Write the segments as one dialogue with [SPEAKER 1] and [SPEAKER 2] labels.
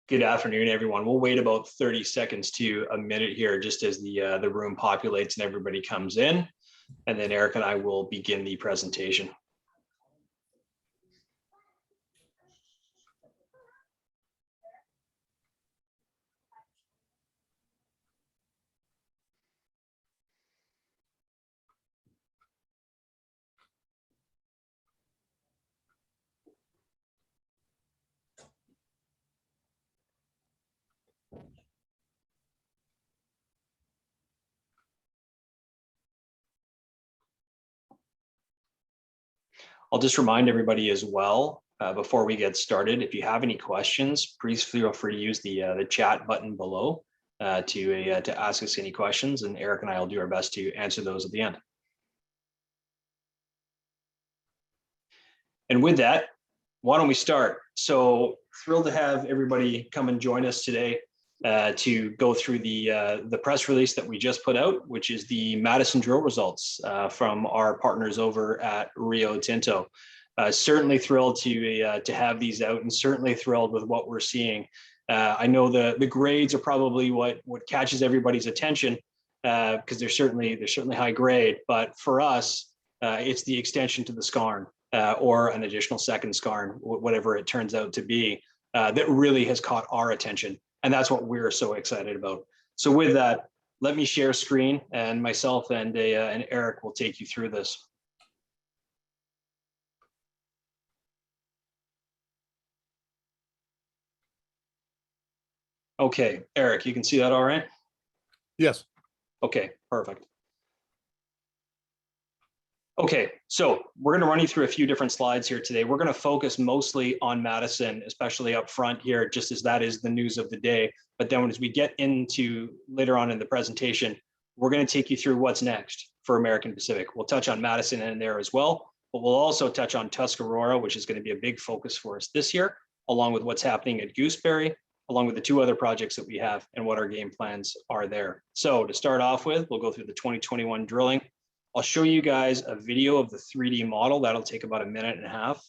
[SPEAKER 1] Good afternoon, everyone. We'll wait about 30 seconds to a minute here, just as the room populates and everybody comes in, and then Eric and I will begin the presentation. I'll just remind everybody as well, before we get started, if you have any questions, please feel free to use the chat button below to ask us any questions, and Eric and I will do our best to answer those at the end. And with that, why don't we start? So thrilled to have everybody come and join us today to go through the press release that we just put out, which is the Madison drill results from our partners over at Rio Tinto. Certainly thrilled to have these out, and certainly thrilled with what we're seeing. I know the grades are probably what catches everybody's attention because they're certainly high grade, but for us, it's the extension to the skarn or an additional second skarn, whatever it turns out to be, that really has caught our attention. And that's what we're so excited about. So with that, let me share screen, and myself and Eric will take you through this. Okay, Eric, you can see that all right?
[SPEAKER 2] Yes.
[SPEAKER 1] Okay, perfect. Okay, so we're going to run you through a few different slides here today. We're going to focus mostly on Madison, especially up front here, just as that is the news of the day. But then as we get into later on in the presentation, we're going to take you through what's next for American Pacific. We'll touch on Madison in there as well, but we'll also touch on Tuscarora, which is going to be a big focus for us this year, along with what's happening at Gooseberry, along with the two other projects that we have and what our game plans are there. So to start off with, we'll go through the 2021 drilling. I'll show you guys a video of the 3D model. That'll take about a minute and a half.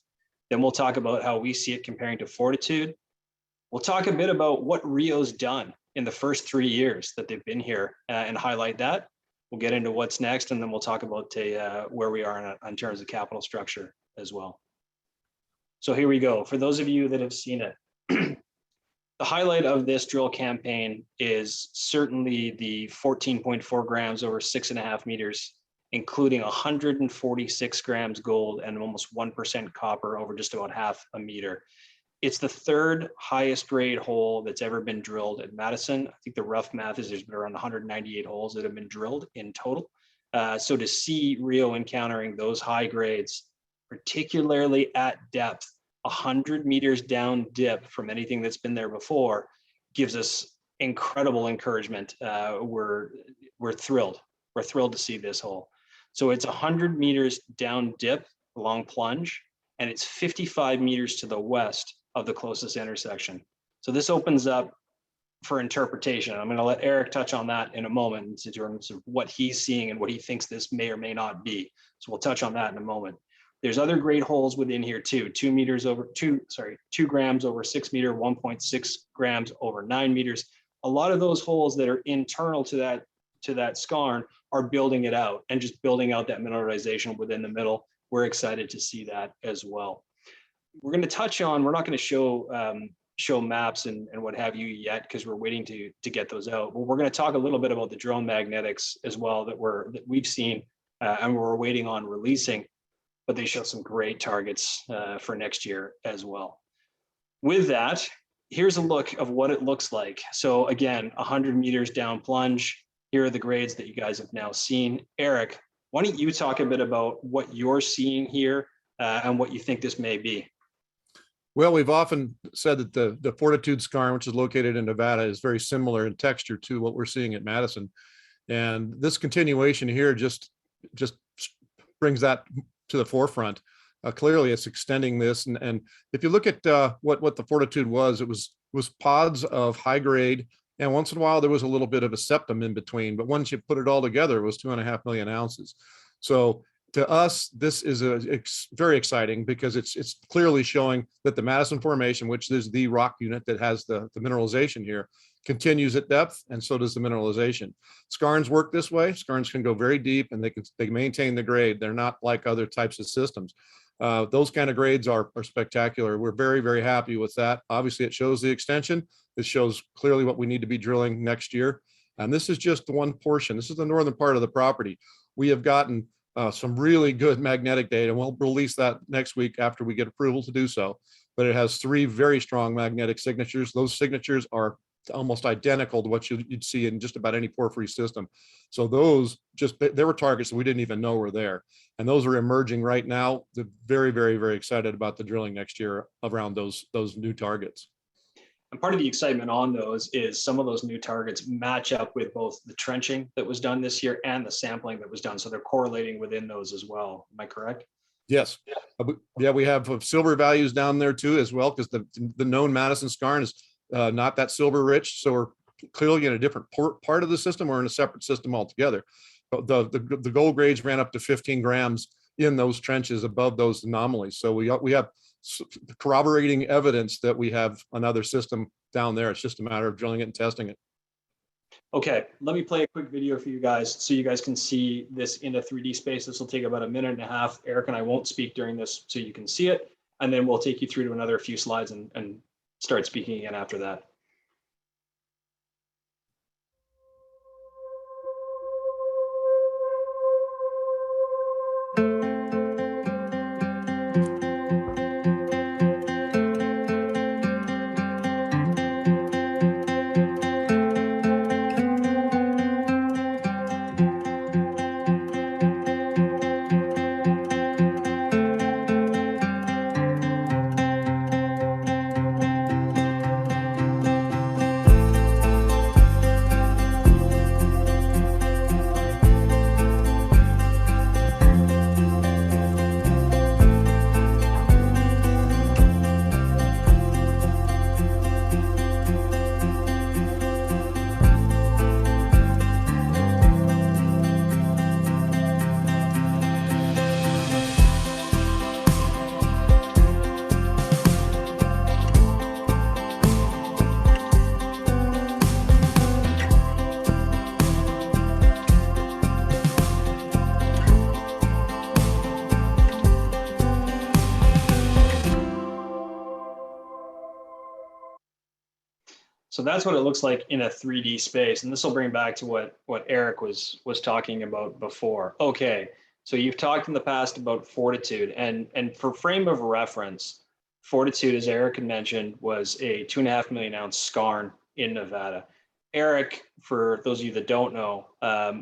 [SPEAKER 1] Then we'll talk about how we see it comparing to Fortitude. We'll talk a bit about what Rio's done in the first 3 years that they've been here and highlight that. We'll get into what's next, and then we'll talk about where we are in terms of capital structure as well. So here we go. For those of you that have seen it, the highlight of this drill campaign is certainly the 14.4 grams over 6.5 meters, including 146 grams gold and almost 1% copper over just about half a meter. It's the third highest grade hole that's ever been drilled at Madison. I think the rough math is there's been around 198 holes that have been drilled in total. So to see Rio encountering those high grades, particularly at depth, 100 meters down dip from anything that's been there before, gives us incredible encouragement. We're thrilled. We're thrilled to see this hole. So it's 100 meters down dip, long plunge, and it's 55 meters to the west of the closest intersection. So this opens up for interpretation. I'm going to let Eric touch on that in a moment in terms of what he's seeing and what he thinks this may or may not be. So we'll touch on that in a moment. There's other great holes within here too. 2 grams over 6 meter, 1.6 grams over 9 meters. A lot of those holes that are internal to that skarn are building it out and just building out that mineralization within the middle. We're excited to see that as well. We're going to touch on, we're not going to show maps and what have you yet, because we're waiting to get those out. But we're going to talk a little bit about the drone magnetics as well that we've seen and we're waiting on releasing, but they show some great targets for next year as well. With that, here's a look of what it looks like. So again, 100 meters down plunge. Here are the grades that you guys have now seen. Eric, why don't you talk a bit about what you're seeing here and what you think this may be?
[SPEAKER 2] Well, we've often said that the Fortitude skarn, which is located in Nevada, is very similar in texture to what we're seeing at Madison. And this continuation here just brings that to the forefront. Clearly, it's extending this. And if you look at what the Fortitude was, it was pods of high grade. And once in a while, there was a little bit of a septum in between. But once you put it all together, it was 2.5 million ounces. So to us, this is very exciting because it's clearly showing that the Madison Formation, which is the rock unit that has the mineralization here, continues at depth, and so does the mineralization. Skarns work this way. Skarns can go very deep, and they maintain the grade. They're not like other types of systems. Those kind of grades are spectacular. We're very, very happy with that. Obviously, it shows the extension. It shows clearly what we need to be drilling next year. And this is just the one portion. This is the northern part of the property. We have gotten some really good magnetic data, and we'll release that next week after we get approval to do so. But it has 3 very strong magnetic signatures. Those signatures are almost identical to what you'd see in just about any porphyry system. So those there were targets that we didn't even know were there. And those are emerging right now. They're very, very, very excited about the drilling next year around those new targets.
[SPEAKER 1] And part of the excitement on those is some of those new targets match up with both the trenching that was done this year and the sampling that was done. So they're correlating within those as well. Am I correct?
[SPEAKER 2] Yes. Yeah, we have silver values down there too as well, because the known Madison skarn is not that silver rich. So we're clearly in a different part of the system or in a separate system altogether. But the gold grades ran up to 15 grams in those trenches above those anomalies. So we have corroborating evidence that we have another system down there. It's just a matter of drilling it and testing it.
[SPEAKER 1] Okay, let me play a quick video for you guys so you guys can see this in a 3D space. This will take about 1.5 minutes. Eric and I won't speak during this so you can see it. And then we'll take you through to another few slides and start speaking again after that. So that's what it looks like in a 3D space. And this will bring back to what Eric was talking about before. Okay, so you've talked in the past about Fortitude, and for frame of reference, Fortitude, as Eric had mentioned, was a 2.5 million ounce skarn in Nevada. Eric, for those of you that don't know,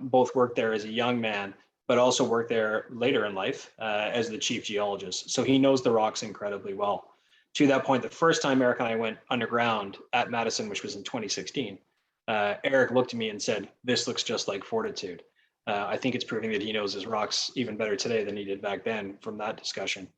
[SPEAKER 1] both worked there as a young man, but also worked there later in life as the chief geologist. So he knows the rocks incredibly well. To that point, the first time Eric and I went underground at Madison, which was in 2016, Eric looked at me and said, "This looks just like Fortitude." I think it's proving that he knows his rocks even better today than he did back then from that discussion.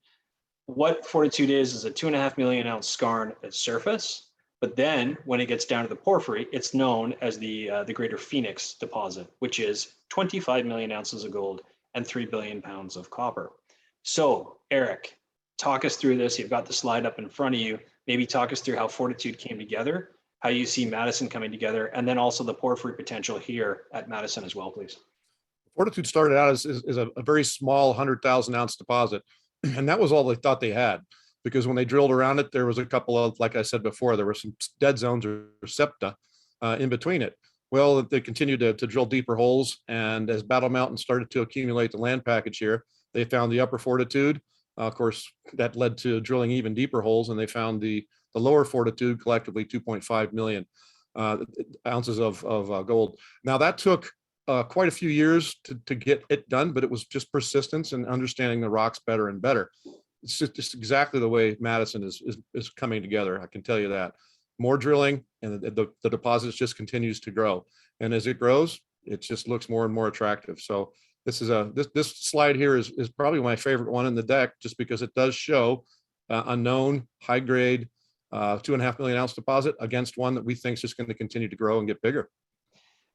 [SPEAKER 1] What Fortitude is a 2.5 million ounce skarn at surface, but then when it gets down to the porphyry, it's known as the Greater Phoenix deposit, which is 25 million ounces of gold and 3 billion pounds of copper. So, Eric, talk us through this. You've got the slide up in front of you. Maybe talk us through how Fortitude came together, how you see Madison coming together, and then also the porphyry potential here at Madison as well, please.
[SPEAKER 2] Fortitude started out as a very small 100,000 ounce deposit. And that was all they thought they had, because when they drilled around it, there was a couple of, like I said before, there were some dead zones or septa in between it. Well, they continued to drill deeper holes. And as Battle Mountain started to accumulate the land package here, they found the upper Fortitude. Of course, that led to drilling even deeper holes, and they found the lower Fortitude, collectively 2.5 million ounces of gold. Now, that took quite a few years to get it done, but it was just persistence and understanding the rocks better and better. It's just exactly the way Madison is coming together. I can tell you that. More drilling, and the deposit just continues to grow. And as it grows, it just looks more and more attractive. So this slide here is probably my favorite one in the deck, just because it does show a known high grade 2.5 million ounce deposit against one that we think is just going to continue to grow and get bigger.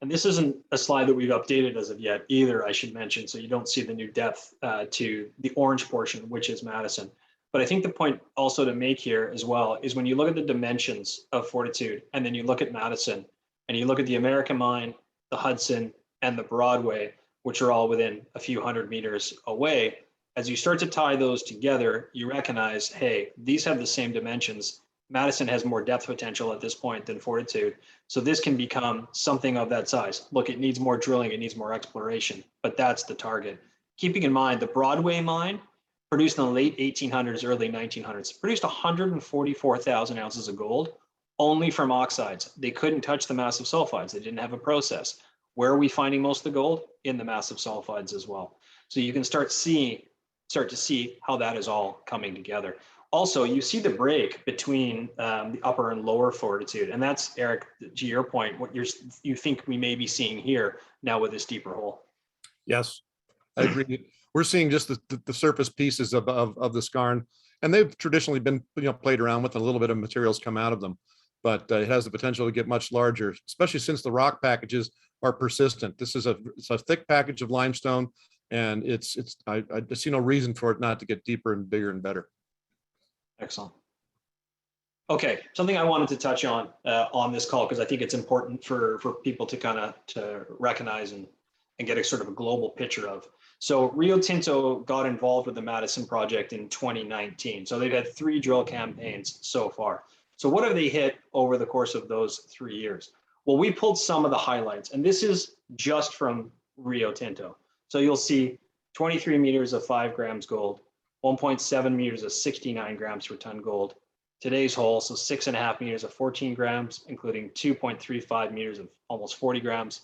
[SPEAKER 1] And this isn't a slide that we've updated as of yet either, I should mention, so you don't see the new depth to the orange portion, which is Madison. But I think the point also to make here as well is when you look at the dimensions of Fortitude, and then you look at Madison, and you look at the American Mine, the Hudson, and the Broadway, which are all within a few hundred meters away, as you start to tie those together, you recognize, hey, these have the same dimensions. Madison has more depth potential at this point than Fortitude. So this can become something of that size. Look, it needs more drilling, it needs more exploration, but that's the target. Keeping in mind, the Broadway mine produced in the late 1800s, early 1900s, produced 144,000 ounces of gold only from oxides. They couldn't touch the massive sulfides. They didn't have a process. Where are we finding most of the gold? In the massive sulfides as well. So you can start to see how that is all coming together. Also, you see the break between the upper and lower Fortitude, and that's, Eric, to your point, what you think we may be seeing here now with this deeper hole.
[SPEAKER 2] Yes, I agree. We're seeing just the surface pieces of the skarn, and they've traditionally been played around with, and a little bit of materials come out of them, but it has the potential to get much larger, especially since the rock packages are persistent. This is it's a thick package of limestone, and I see no reason for it not to get deeper and bigger and better.
[SPEAKER 1] Excellent. Okay, something I wanted to touch on this call, because I think it's important for people to kind of to recognize and get a sort of a global picture of. So Rio Tinto got involved with the Madison project in 2019. So they've had 3 drill campaigns so far. So what have they hit over the course of those 3 years? Well, we pulled some of the highlights, and this is just from Rio Tinto. So you'll see 23 meters of 5 grams gold, 1.7 meters of 69 grams per ton gold. Today's hole, so 6.5 meters of 14 grams, including 2.35 meters of almost 40 grams,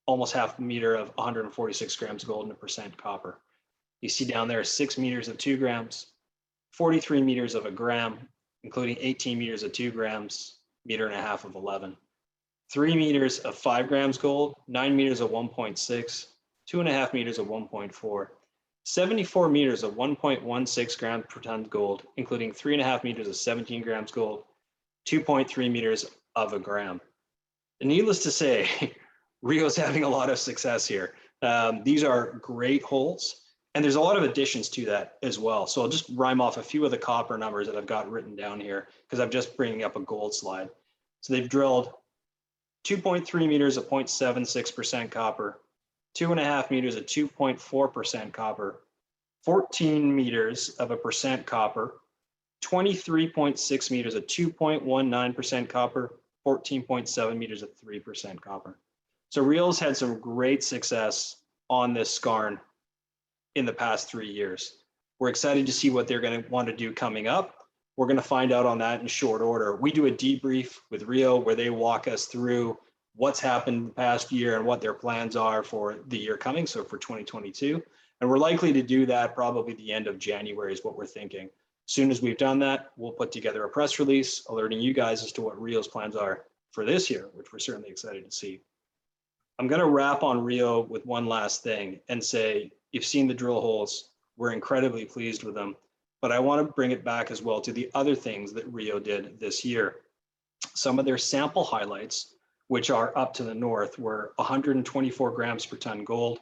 [SPEAKER 1] almost half a meter of 146 grams gold and 1% copper. You see down there 6 meters of 2 grams, 43 meters of a gram, including 18 meters of 2 grams, meter and a half of 11. 3 meters of 5 grams gold, 9 meters of 1.6, 2.5 meters of 1.4, 74 meters of 1.16 grams per ton gold, including 3.5 meters of 17 grams gold, 2.3 meters of a gram. And needless to say, Rio's having a lot of success here. These are great holes, and there's a lot of additions to that as well. So I'll just rhyme off a few of the copper numbers that I've got written down here, because I'm just bringing up a gold slide. So they've drilled 2.3 meters of 0.76% copper, 2.5 meters of 2.4% copper, 14 meters of 1% copper, 23.6 meters of 2.19% copper, 14.7 meters of 3% copper. So Rio's had some great success on this skarn in the past 3 years. We're excited to see what they're going to want to do coming up. We're going to find out on that in short order. We do a debrief with Rio where they walk us through what's happened the past year and what their plans are for the year coming, so for 2022. And we're likely to do that probably the end of January is what we're thinking. As soon as we've done that, we'll put together a press release alerting you guys as to what Rio's plans are for this year, which we're certainly excited to see. I'm going to wrap on Rio with one last thing and say, you've seen the drill holes. We're incredibly pleased with them, but I want to bring it back as well to the other things that Rio did this year. Some of their sample highlights, which are up to the north, were 124 grams per ton gold,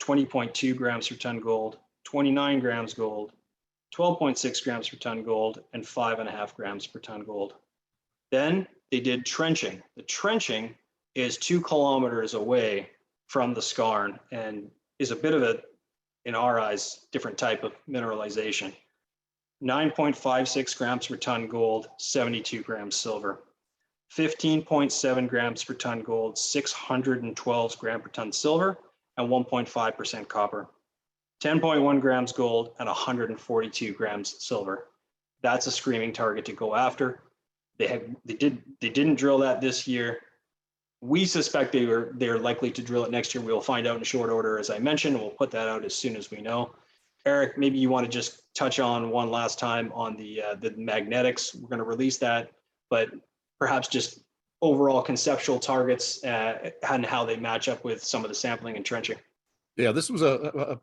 [SPEAKER 1] 20.2 grams per ton gold, 29 grams gold, 12.6 grams per ton gold, and 5.5 grams per ton gold. Then they did trenching. The trenching is 2 kilometers away from the skarn and is a bit of a, in our eyes, different type of mineralization. 9.56 grams per ton gold, 72 grams silver. 15.7 grams per ton gold, 612 grams per ton silver, and 1.5% copper. 10.1 grams gold and 142 grams silver. That's a screaming target to go after. They didn't drill that this year. We suspect they're likely to drill it next year. We'll find out in short order, as I mentioned, and we'll put that out as soon as we know. Eric, maybe you want to just touch on one last time on the magnetics. We're going to release that, but perhaps just overall conceptual targets and how they match up with some of the sampling and trenching.
[SPEAKER 2] Yeah, this was a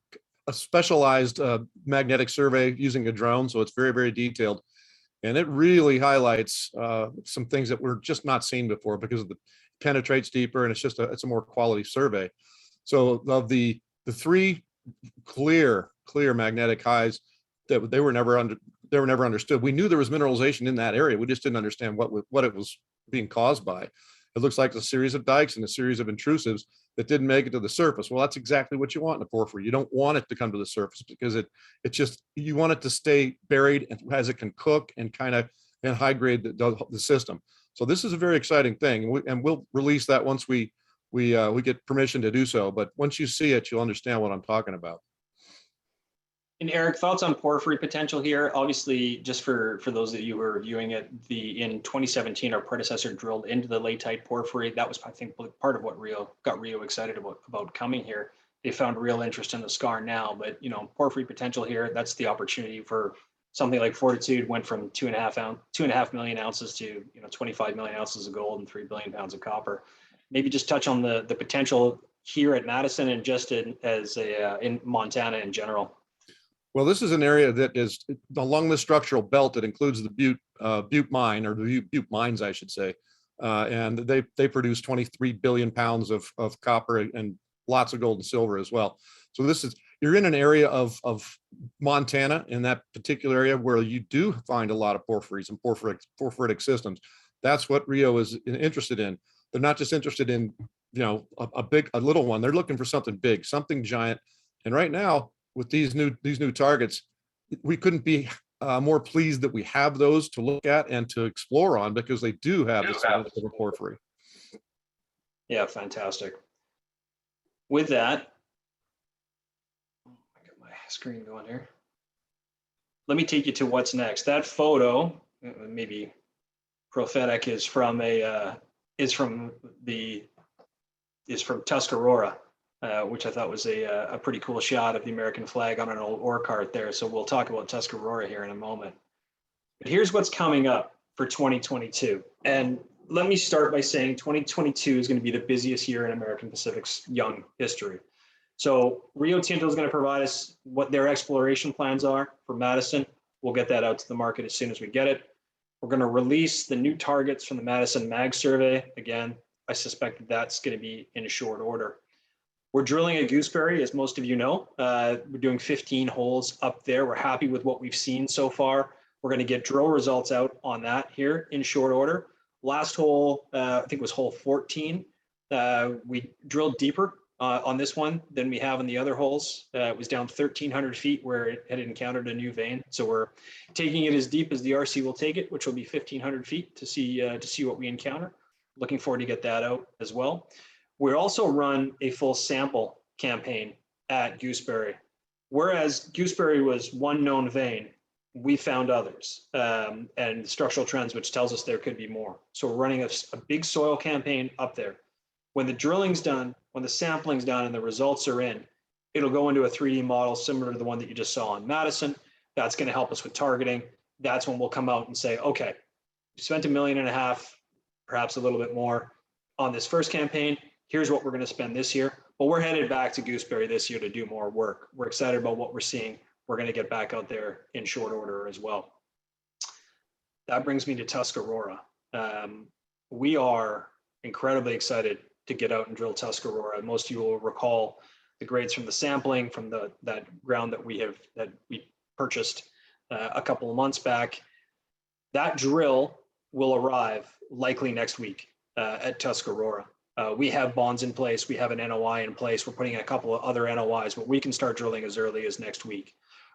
[SPEAKER 2] specialized magnetic survey using a drone, so it's very, very detailed. And it really highlights some things that we're just not seeing before because of penetrates deeper, and it's a more quality survey. So of the three clear magnetic highs that they were never understood. We knew there was mineralization in that area. We just didn't understand what it was being caused by. It looks like a series of dikes and a series of intrusives that didn't make it to the surface. Well, that's exactly what you want in a porphyry. You don't want it to come to the surface because you want it to stay buried as it can cook and and high grade the system. So this is a very exciting thing, and we'll release that once we get permission to do so. But once you see it, you'll understand what I'm talking about.
[SPEAKER 1] And Eric, thoughts on porphyry potential here? Obviously, just for those of you who are viewing it, in 2017, our predecessor drilled into the latite porphyry. That was, I think, part of what got Rio excited about coming here. They found real interest in the scar now, but porphyry potential here. That's the opportunity for something like Fortitude. Went from 2.5 million ounces to 25 million ounces of gold and 3 billion pounds of copper. Maybe just touch on the potential here at Madison and just in Montana in general.
[SPEAKER 2] Well, this is an area that is along the structural belt that includes the Butte mine, or the Butte mines, I should say. And they produce 23 billion pounds of copper and lots of gold and silver as well. So you're in an area of Montana, in that particular area, where you do find a lot of porphyries and porphyritic systems. That's what Rio is interested in. They're not just interested in a little one. They're looking for something big, something giant. And right now, with these new targets, we couldn't be more pleased that we have those to look at and to explore on, because they do have the significance of a porphyry.
[SPEAKER 1] Yeah, fantastic. With that, I got my screen going here. Let me take you to what's next. That photo, maybe prophetic, is from Tuscarora. Which I thought was a pretty cool shot of the American flag on an old ore cart there. So we'll talk about Tuscarora here in a moment. But here's what's coming up for 2022. And let me start by saying 2022 is going to be the busiest year in American Pacific's young history. So Rio Tinto is going to provide us what their exploration plans are for Madison. We'll get that out to the market as soon as we get it. We're going to release the new targets from the Madison Mag survey. Again, I suspect that's going to be in short order. We're drilling at Gooseberry, as most of you know. We're doing 15 holes up there. We're happy with what we've seen so far. We're going to get drill results out on that here in short order. Last hole, I think, was hole 14. We drilled deeper on this one than we have in the other holes. It was down 1,300 feet where it had encountered a new vein. So we're taking it as deep as the RC will take it, which will be 1,500 feet to see what we encounter. Looking forward to get that out as well. We also run a full sample campaign at Gooseberry. Whereas Gooseberry was one known vein, we found others and structural trends, which tells us there could be more. So we're running a big soil campaign up there. When the drilling's done, when the sampling's done and the results are in, it'll go into a 3D model similar to the one that you just saw on Madison. That's going to help us with targeting. That's when we'll come out and say, okay, we spent $1.5 million, perhaps a little bit more on this first campaign. Here's what we're going to spend this year. But we're headed back to Gooseberry this year to do more work. We're excited about what we're seeing. We're going to get back out there in short order as well. That brings me to Tuscarora. We are incredibly excited to get out and drill Tuscarora. Most of you will recall the grades from the sampling from that ground that we purchased a couple of months back. That drill will arrive likely next week at Tuscarora. We have bonds in place. We have an NOI in place. We're putting in a couple of other NOIs, but we can start drilling as early as next week.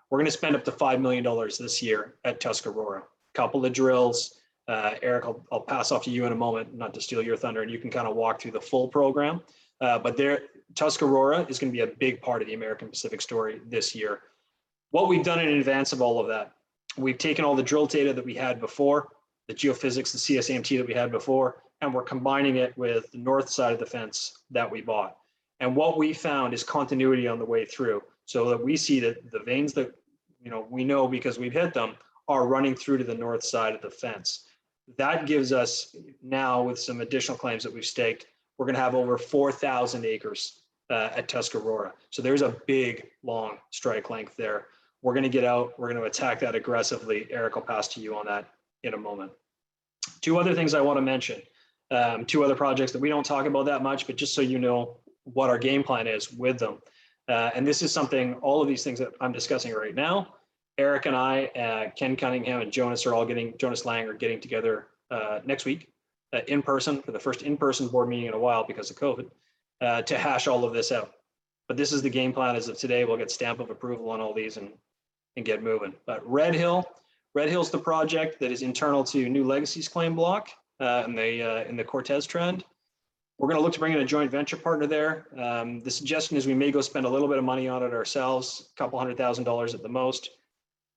[SPEAKER 1] We're going to spend up to $5 million this year at Tuscarora. Couple of drills. Eric, I'll pass off to you in a moment, not to steal your thunder, and you can kind of walk through the full program. But Tuscarora is going to be a big part of the American Pacific story this year. What we've done in advance of all of that, we've taken all the drill data that we had before, the geophysics, the CSAMT that we had before, and we're combining it with the north side of the fence that we bought. And what we found is continuity on the way through, so that we see that the veins that we know because we've hit them are running through to the north side of the fence. That gives us now, with some additional claims that we've staked, we're going to have over 4,000 acres at Tuscarora. So there's a big, long strike length there. We're going to get out. We're going to attack that aggressively. Eric, I'll pass to you on that in a moment. Two other things I want to mention. Two other projects that we don't talk about that much, but just so you know what our game plan is with them. And this is something, all of these things that I'm discussing right now, Eric and I, Ken Cunningham and Jonas Lang are getting together next week in person for the first in-person board meeting in a while because of COVID to hash all of this out. But this is the game plan as of today. We'll get stamp of approval on all these and get moving. But Red Hill's the project that is internal to New Legacy's claim block in the Cortez Trend. We're going to look to bring in a joint venture partner there. The suggestion is we may go spend a little bit of money on it ourselves, a couple $100,000 at the most,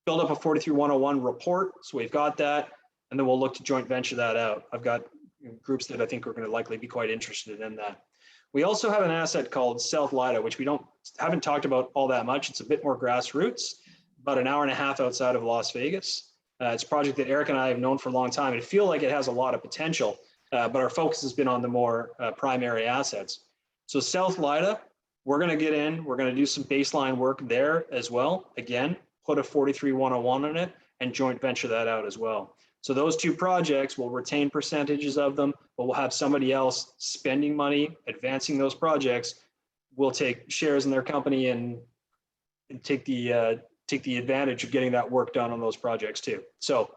[SPEAKER 1] build up a 43-101 report. So we've got that, and then we'll look to joint venture that out. I've got groups that I think are going to likely be quite interested in that. We also have an asset called South Lida, which we haven't talked about all that much. It's a bit more grassroots, about an hour and a half outside of Las Vegas. It's a project that Eric and I have known for a long time. And I feel like it has a lot of potential, but our focus has been on the more primary assets. So South Lida, we're going to get in, we're going to do some baseline work there as well. Again, put a 43-101 on it and joint venture that out as well. So those two projects will retain percentages of them, but we'll have somebody else spending money, advancing those projects. We'll take shares in their company and take the advantage of getting that work done on those projects too. So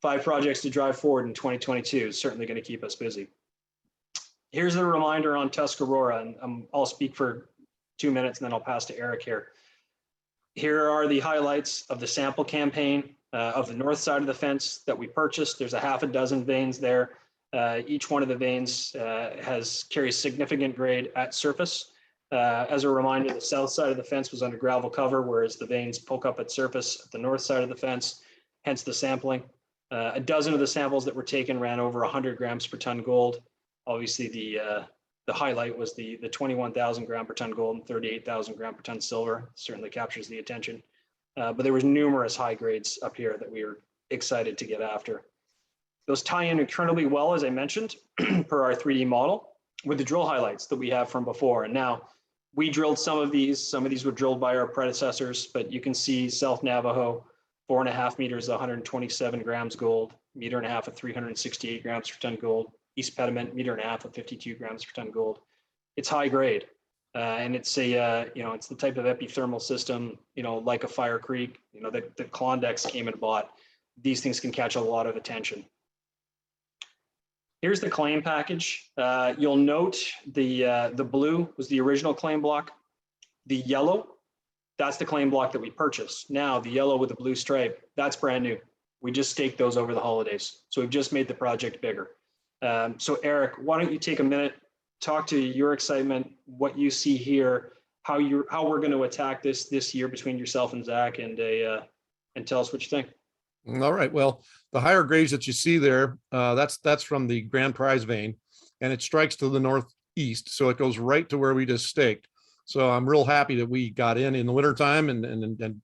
[SPEAKER 1] 5 projects to drive forward in 2022 is certainly going to keep us busy. Here's the reminder on Tuscarora, and I'll speak for 2 minutes and then I'll pass to Eric here. Here are the highlights of the sample campaign of the north side of the fence that we purchased. There's a half a dozen veins there. Each one of the veins carries significant grade at surface. As a reminder, the south side of the fence was under gravel cover, whereas the veins poke up at surface at the north side of the fence, hence the sampling. A dozen of the samples that were taken ran over 100 grams per ton gold. Obviously, the highlight was the 21,000 gram per ton gold and 38,000 gram per ton silver. Certainly captures the attention. But there was numerous high grades up here that we were excited to get after. Those tie in incredibly well, as I mentioned, per our 3D model, with the drill highlights that we have from before. And now we drilled some of these were drilled by our predecessors, but you can see South Navajo, 4.5 meters, 127 grams gold, 1.5 meters of 368 grams per ton gold, East Pediment, 1.5 meters of 52 grams per ton gold. It's high grade. And it's it's the type of epithermal system, like a Fire Creek, that the Klondike's came and bought. These things can catch a lot of attention. Here's the claim package. You'll note the blue was the original claim block. The yellow, that's the claim block that we purchased. Now the yellow with the blue stripe, that's brand new. We just staked those over the holidays. So we've just made the project bigger. So Eric, why don't you take a minute, talk to your excitement, what you see here, how we're going to attack this year between yourself and Zach, and tell us what you think.
[SPEAKER 2] All right. Well, the higher grades that you see there, that's from the Grand Prize vein, and it strikes to the northeast, so it goes right to where we just staked. So I'm real happy that we got in the wintertime and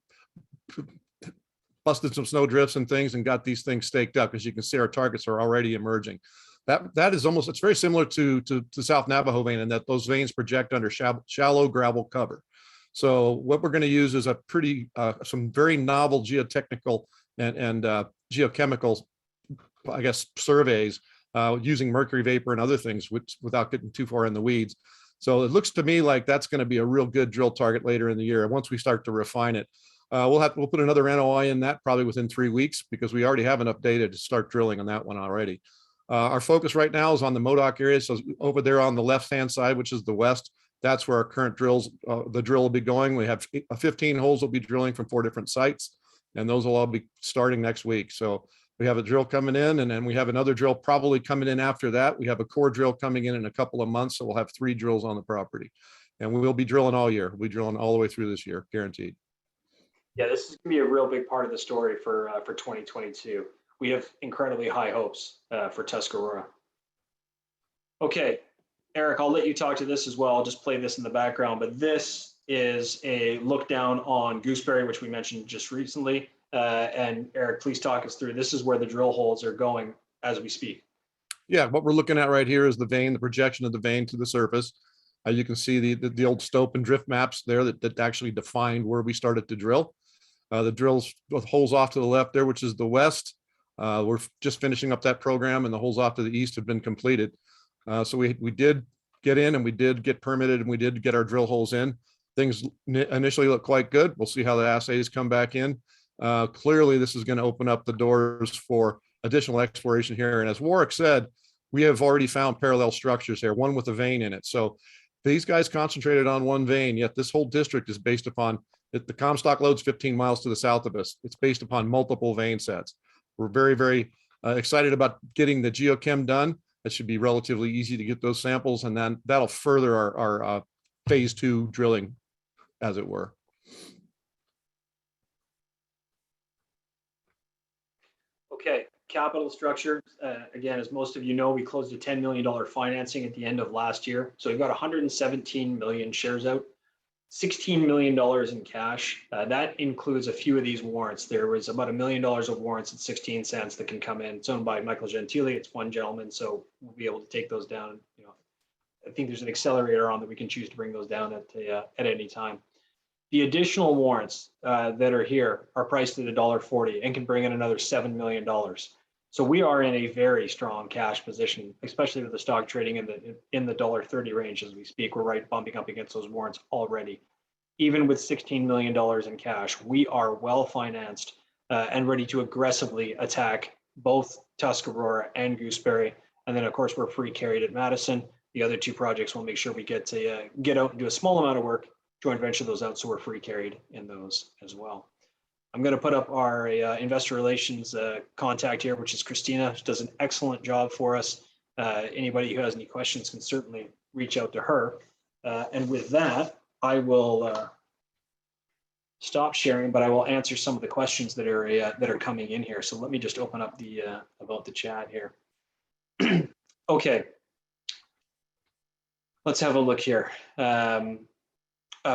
[SPEAKER 2] busted some snow drifts and things and got these things staked up. As you can see, our targets are already emerging. That is almost, it's very similar to South Navajo vein in that those veins project under shallow gravel cover. So what we're going to use is some very novel geotechnical and geochemical, I guess, surveys using mercury vapor and other things, which without getting too far in the weeds. So it looks to me like that's going to be a real good drill target later in the year. And once we start to refine it, we'll put another NOI in that probably within 3 weeks, because we already have enough data to start drilling on that one already. Our focus right now is on the Modoc area. So over there on the left-hand side, which is the west, that's where our current the drill will be going. We have 15 holes we'll be drilling from 4 different sites, and those will all be starting next week. So we have a drill coming in, and then we have another drill probably coming in after that. We have a core drill coming in a couple of months. So we'll have 3 drills on the property, and we will be drilling all year. We'll be drilling all the way through this year, guaranteed.
[SPEAKER 1] Yeah, this is gonna be a real big part of the story for 2022. We have incredibly high hopes for Tuscarora. Okay, Eric, I'll let you talk to this as well. I'll just play this in the background, but this is a look down on Gooseberry, which we mentioned just recently. And Eric, please talk us through. This is where the drill holes are going as we speak.
[SPEAKER 2] Yeah, what we're looking at right here is the vein, the projection of the vein to the surface. You can see the old stope and drift maps there that actually defined where we started to drill. The drills with holes off to the left there, which is the west. We're just finishing up that program, and the holes off to the east have been completed. So we did get in, and we did get permitted, and we did get our drill holes in. Things initially look quite good. We'll see how the assays come back in. Clearly, this is going to open up the doors for additional exploration here. And as Warwick said, we have already found parallel structures here, one with a vein in it. So these guys concentrated on one vein, yet this whole district is based upon it. The Comstock lode's 15 miles to the south of us. It's based upon multiple vein sets. We're very, very excited about getting the geochem done. It should be relatively easy to get those samples, and then that'll further our phase 2 drilling, as it were.
[SPEAKER 1] Okay, capital structure. Again, as most of you know, we closed a $10 million financing at the end of last year. So we've got 117 million shares out, $16 million in cash. That includes a few of these warrants. There was about $1 million of warrants at 16 cents that can come in. It's owned by Michael Gentile. It's one gentleman, so we'll be able to take those down. You know, I think there's an accelerator on that we can choose to bring those down at any time. The additional warrants that are here are priced at $1.40 and can bring in another $7 million. So we are in a very strong cash position, especially with the stock trading in the $1.30 range as we speak. We're right bumping up against those warrants already. Even with $16 million in cash, we are well financed and ready to aggressively attack both Tuscarora and Gooseberry. And then, of course, we're free carried at Madison. The other two projects, we'll make sure we get out and do a small amount of work, joint venture those out, so we're free carried in those as well. I'm going to put up our investor relations contact here, which is Christina. She does an excellent job for us. Anybody who has any questions can certainly reach out to her. And with that, I will stop sharing, but I will answer some of the questions that are coming in here. So let me just open up the about the chat here. Okay, let's have a look here.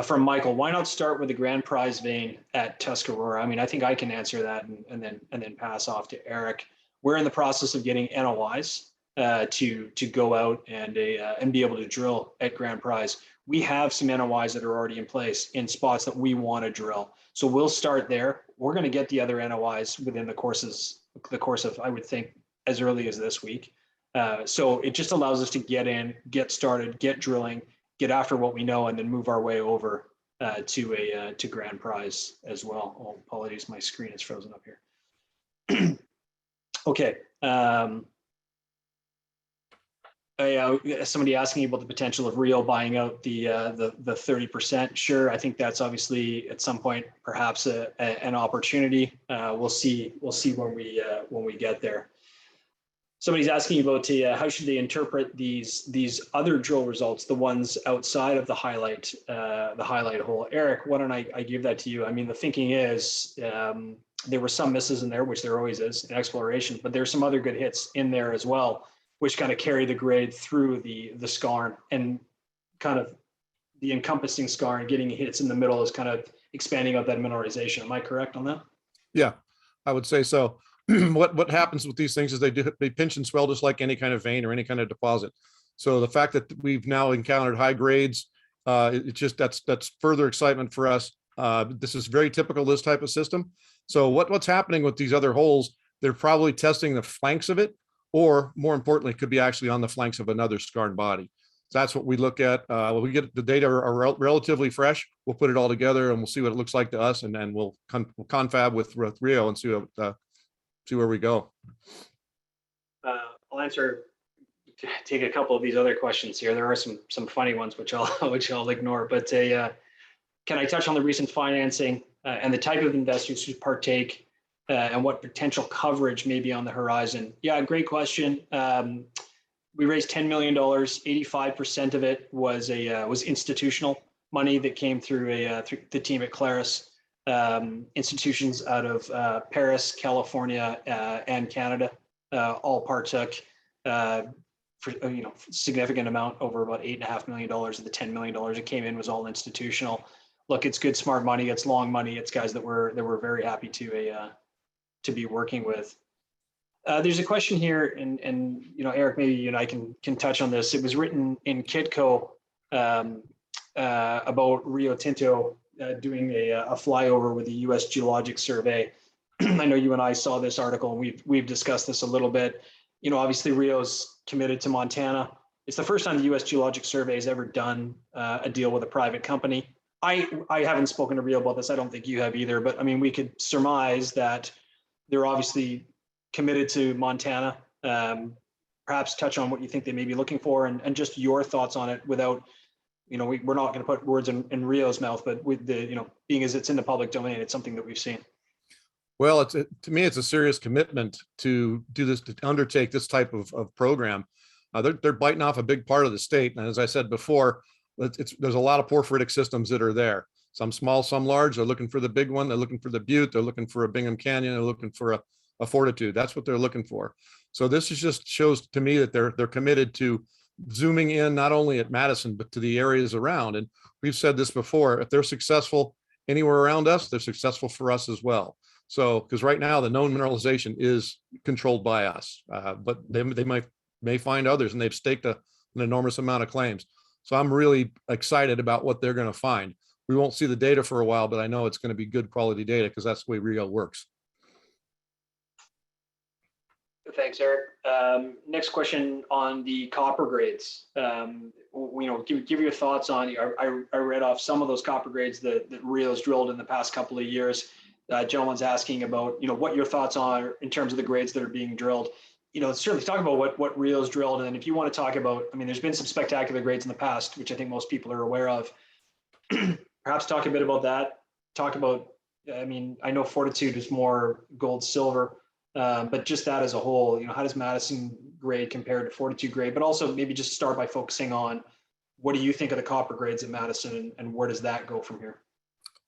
[SPEAKER 1] From Michael, why not start with the grand prize vein at Tuscarora? I mean, I think I can answer that and then pass off to Eric. We're in the process of getting NOIs to go out and be able to drill at grand prize. We have some NOIs that are already in place in spots that we want to drill. So we'll start there. We're going to get the other NOIs within the course of, I would think, as early as this week. So it just allows us to get in, get started, get drilling, get after what we know, and then move our way over to grand prize as well. Oh, apologies, my screen is frozen up here. Okay. Somebody asking about the potential of Rio buying out the 30%. Sure, I think that's obviously at some point perhaps an opportunity. We'll see when we get there. Somebody's asking about how should they interpret these other drill results, the ones outside of the highlight hole. Eric, why don't I give that to you? I mean, the thinking is there were some misses in there, which there always is in exploration, but there's some other good hits in there as well, which kind of carry the grade through the skarn, and kind of the encompassing skarn getting hits in the middle is kind of expanding out that mineralization. Am I correct on that?
[SPEAKER 2] Yeah, I would say so. What happens with these things is they pinch and swell just like any kind of vein or any kind of deposit. So the fact that we've now encountered high grades, that's further excitement for us. This is very typical of this type of system. So what's happening with these other holes? They're probably testing the flanks of it, or more importantly, it could be actually on the flanks of another skarn body. So that's what we look at. When we get the data are relatively fresh, we'll put it all together and we'll see what it looks like to us, and then we'll confab with Rio and see where we go.
[SPEAKER 1] I'll take a couple of these other questions here. There are some funny ones which I'll ignore, but can I touch on the recent financing and the type of investors who partake and what potential coverage may be on the horizon? Yeah, great question. We raised $10 million. 85% of it was institutional money that came through the team at Claris. Institutions out of Paris, California, and Canada all partook for significant amount, over about $8.5 million of the $10 million that came in was all institutional. Look, it's good, smart money. It's long money. It's guys that we're very happy to be working with. There's a question here, and Eric, maybe you and I can touch on this. It was written in Kitco about Rio Tinto doing a flyover with the U.S. Geologic Survey. I know you and I saw this article, and we've discussed this a little bit. Obviously Rio's committed to Montana. It's the first time the U.S. Geologic Survey has ever done a deal with a private company. I haven't spoken to Rio about this. I don't think you have either, but I mean, we could surmise that they're obviously committed to Montana. Perhaps touch on what you think they may be looking for, and just your thoughts on it without, we're not going to put words in Rio's mouth, but with the, being as it's in the public domain, it's something that we've seen.
[SPEAKER 2] Well, to me, it's a serious commitment to do this, to undertake this type of program. They're biting off a big part of the state. And as I said before, there's a lot of porphyritic systems that are there. Some small, some large. They're looking for the big one. They're looking for the Butte. They're looking for a Bingham Canyon. They're looking for a Fortitude. That's what they're looking for. So this is just shows to me that they're committed to zooming in not only at Madison, but to the areas around. And we've said this before, if they're successful anywhere around us, they're successful for us as well. So, because right now the known mineralization is controlled by us, but they may find others, and they've staked an enormous amount of claims. So I'm really excited about what they're going to find. We won't see the data for a while, but I know it's going to be good quality data because that's the way Rio works.
[SPEAKER 1] Thanks, Eric. Next question on the copper grades. Give your thoughts on. I read off some of those copper grades that Rio's drilled in the past couple of years. Gentleman's asking about what your thoughts are in terms of the grades that are being drilled. Certainly talk about what Rio's drilled, and then if you want to talk about, there's been some spectacular grades in the past, which I think most people are aware of. Perhaps talk a bit about that. Talk about, I know Fortitude is more gold, silver, but just that as a whole, how does Madison grade compare to Fortitude grade? But also maybe just start by focusing on what do you think of the copper grades at Madison, and where does that go from here?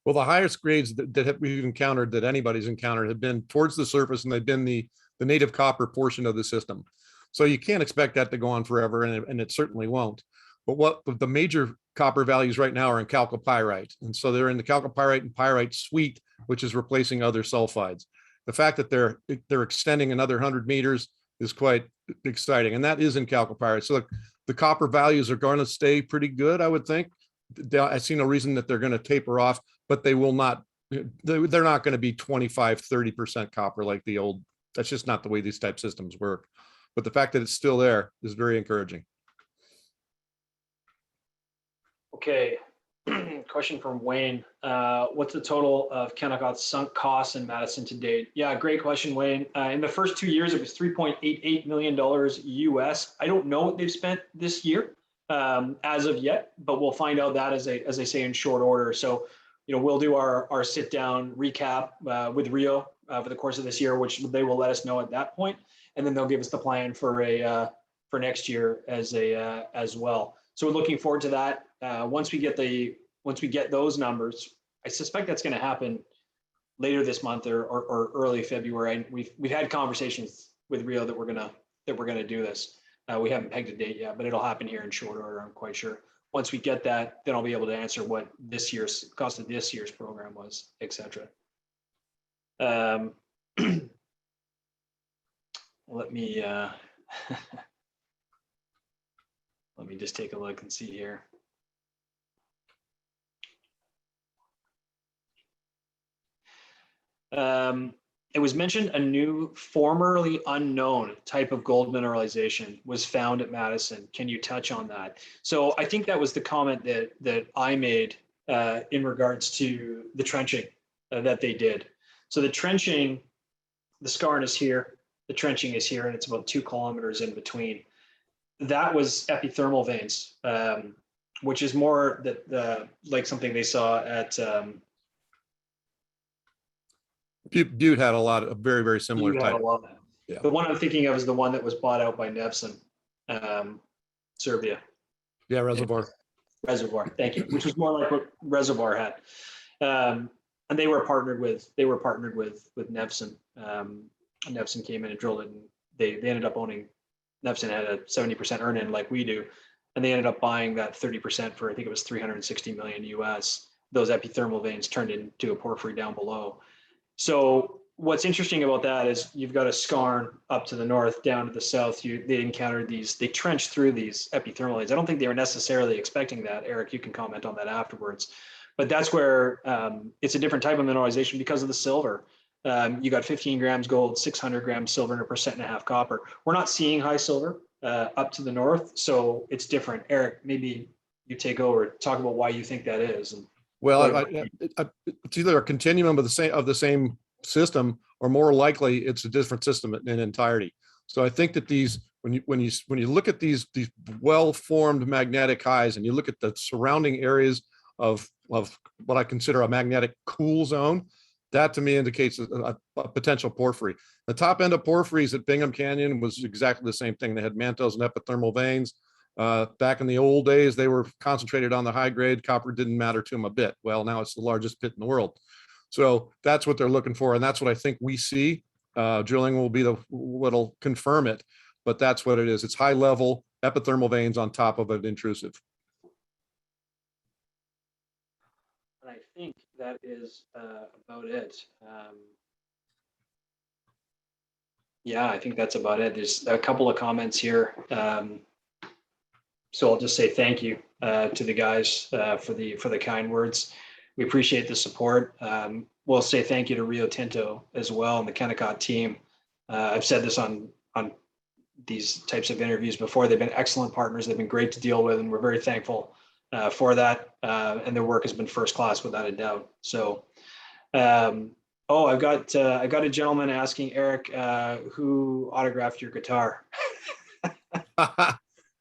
[SPEAKER 2] Well, the highest grades that we've encountered, that anybody's encountered, have been towards the surface, and they've been the native copper portion of the system. So you can't expect that to go on forever, and it certainly won't. But what the major copper values right now are in chalcopyrite. And so they're in the chalcopyrite and pyrite suite, which is replacing other sulfides. The fact that they're extending another 100 meters is quite exciting. And that is in chalcopyrite. So the copper values are going to stay pretty good, I would think. I see no reason that they're going to taper off, but they will not, they're not going to be 25, 30% copper like the old. That's just not the way these type systems work. But the fact that it's still there is very encouraging.
[SPEAKER 1] Okay. Question from Wayne. What's the total of Kennecott's sunk costs in Madison to date? Yeah, great question, Wayne. In the first 2 years, it was $3.88 million US. I don't know what they've spent this year as of yet, but we'll find out that as I say in short order. So, we'll do our sit down recap with Rio for the course of this year, which they will let us know at that point, and then they'll give us the plan for next year as well. So we're looking forward to that. Once we get those numbers, I suspect that's going to happen later this month or early February. We've had conversations with Rio that we're gonna do this. We haven't pegged a date yet, but it'll happen here in short order, I'm quite sure. Once we get that, then I'll be able to answer what this year's cost of this year's program was, etc. Let me let me just take a look and see here. It was mentioned a new, formerly unknown type of gold mineralization was found at Madison. Can you touch on that? So I think that was the comment that I made in regards to the trenching that they did. So the trenching, the skarn is here, the trenching is here, and it's about 2 kilometers in between. That was epithermal veins, which is more like something they saw at
[SPEAKER 2] Butte had a lot of very, very similar type.
[SPEAKER 1] Yeah. The one I'm thinking of is the one that was bought out by Nevson, Serbia.
[SPEAKER 2] Yeah, Reservoir.
[SPEAKER 1] Thank you. Which was more like what Reservoir had, and they were partnered with Nevson. Nevson came in and drilled it, and they ended up owning. Nevson had a 70% earn-in like we do, and they ended up buying that 30% for, I think it was 360 million US. Those epithermal veins turned into a porphyry down below. So what's interesting about that is you've got a skarn up to the north, down to the south. They encountered these, they trenched through these epithermal veins. I don't think they were necessarily expecting that. Eric, you can comment on that afterwards. But that's where it's a different type of mineralization because of the silver. You got 15 grams gold, 600 grams silver, and 1.5% copper. We're not seeing high silver up to the north, so it's different. Eric, maybe you take over, talk about why you think that is. And
[SPEAKER 2] well, it's either a continuum of the same system, or more likely it's a different system in entirety. So I think that these, when you look at these well-formed magnetic highs, and you look at the surrounding areas of what I consider a magnetic cool zone, that to me indicates a potential porphyry. The top end of porphyries at Bingham Canyon was exactly the same thing. They had mantles and epithermal veins. Back in the old days, they were concentrated on the high grade. Copper didn't matter to them a bit. Well, now it's the largest pit in the world. So that's what they're looking for. And that's what I think we see. Drilling will be what'll confirm it, but that's what it is. It's high level epithermal veins on top of an intrusive.
[SPEAKER 1] I think that is about it. Yeah, I think that's about it. There's a couple of comments here. So I'll just say thank you to the guys for the kind words. We appreciate the support. We'll say thank you to Rio Tinto as well and the Kennecott team. I've said this on these types of interviews before. They've been excellent partners. They've been great to deal with, and we're very thankful for that. And their work has been first class without a doubt. So, I've got a gentleman asking Eric who autographed your guitar.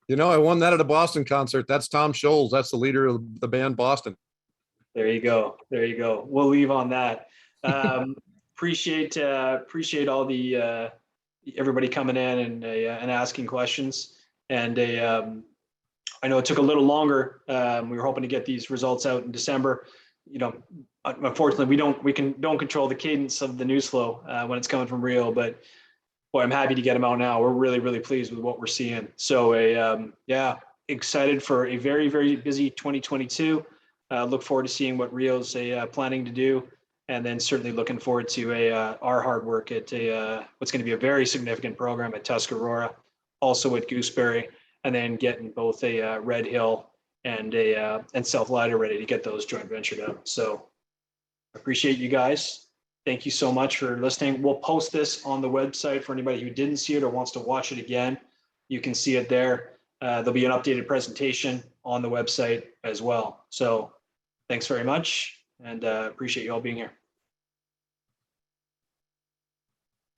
[SPEAKER 2] You know, I won that at a Boston concert. That's Tom Scholes. That's the leader of the band Boston.
[SPEAKER 1] There you go. There you go. We'll leave on that. Appreciate all the everybody coming in and asking questions. And I know it took a little longer. We were hoping to get these results out in December. You know, unfortunately, we don't control the cadence of the news flow when it's coming from Rio, but boy, I'm happy to get them out now. We're really, really pleased with what we're seeing. So yeah, excited for a very, very busy 2022. Look forward to seeing what Rio's planning to do. And then certainly looking forward to our hard work at what's going to be a very significant program at Tuscarora, also at Gooseberry, and then getting both a Red Hill and South Lighter ready to get those joint ventured out. So appreciate you guys. Thank you so much for listening. We'll post this on the website for anybody who didn't see it or wants to watch it again. You can see it there. There'll be an updated presentation on the website as well. So thanks very much, and appreciate you all being here.